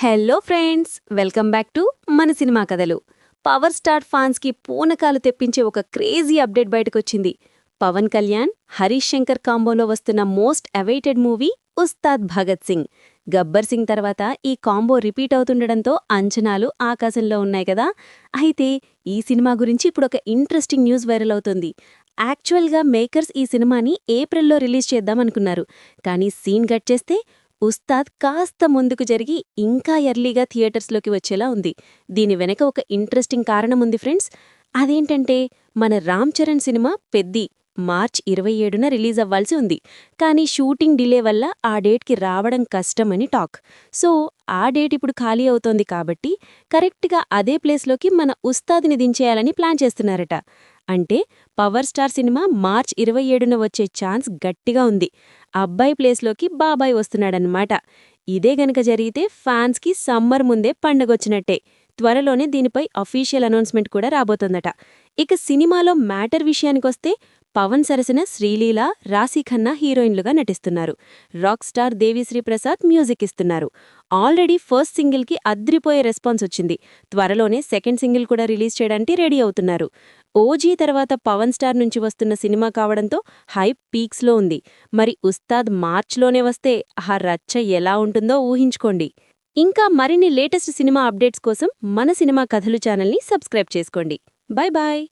Hello friends, welcome back to మన cinema కథలు. Power star ఫ్యాన్స్కి పూనకాలు తెప్పించే ఒక క్రేజీ అప్డేట్ బయటకొచ్చింది. పవన్ కళ్యాణ్, హరీష్ శంకర్ కాంబోలో వస్తున్న most awaited movie Ustaad Bhagat Singh. Gabbar Singh తర్వాత ఈ కాంబో రిపీట్ అవుతుండడంతో అంచనాలు ఆకాశంలో ఉన్నాయి కదా. అయితే ఈ సినిమా గురించి ఇప్పుడు ఒక ఇంట్రెస్టింగ్ న్యూస్ వైరల్ అవుతుంది. యాక్చువల్గా మేకర్స్ ఈ సినిమాని ఏప్రిల్లో రిలీజ్ చేద్దామనుకున్నారు. కానీ సీన్ కట్ చేస్తే ఉస్తాద్ కాస్త ముందుకు జరిగి ఇంకా ఎర్లీగా థియేటర్స్లోకి వచ్చేలా ఉంది. దీని వెనక ఒక ఇంట్రెస్టింగ్ కారణముంది ఫ్రెండ్స్. అదేంటంటే మన రామ్ చరణ్ సినిమా పెద్ది మార్చ్ 27న రిలీజ్ అవ్వాల్సి ఉంది. కానీ షూటింగ్ డిలే వల్ల ఆ డేట్కి రావడం కష్టమని టాక్. సో ఆ డేట్ ఇప్పుడు ఖాళీ అవుతోంది కాబట్టి కరెక్ట్గా అదే ప్లేస్లోకి మన ఉస్తాద్ని దించేయాలని ప్లాన్ చేస్తున్నారట. అంటే పవర్ స్టార్ సినిమా మార్చ్ 27న వచ్చే ఛాన్స్ గట్టిగా ఉంది. అబ్బాయి ప్లేస్లోకి బాబాయ్ వస్తున్నాడన్నమాట. ఇదే గనక జరిగితే ఫ్యాన్స్కి సమ్మర్ ముందే పండగొచ్చినట్టే. త్వరలోనే దీనిపై అఫీషియల్ అనౌన్స్మెంట్ కూడా రాబోతోందట. ఇక సినిమాలో మ్యాటర్ విషయానికొస్తే పవన్ సరసన శ్రీలీల, రాశీఖన్నా హీరోయిన్లుగా నటిస్తున్నారు. Rock star Devi Sri Prasad music ఇస్తున్నారు. ఆల్రెడీ ఫస్ట్ సింగిల్కి అద్రిపోయే రెస్పాన్స్ వచ్చింది. త్వరలోనే సెకండ్ సింగిల్ కూడా రిలీజ్ చేయడానికి రెడీ అవుతున్నారు. ఓజీ తర్వాత పవన్ స్టార్ నుంచి వస్తున్న సినిమా కావడంతో హైప్ పీక్స్లో ఉంది. మరి ఉస్తాద్ మార్చ్లోనే వస్తే ఆ రచ్చ ఎలా ఉంటుందో ఊహించుకోండి. ఇంకా మరిన్ని లేటెస్ట్ సినిమా అప్డేట్స్ కోసం మన సినిమా కథలు ఛానల్ని సబ్స్క్రైబ్ చేసుకోండి. Bye bye.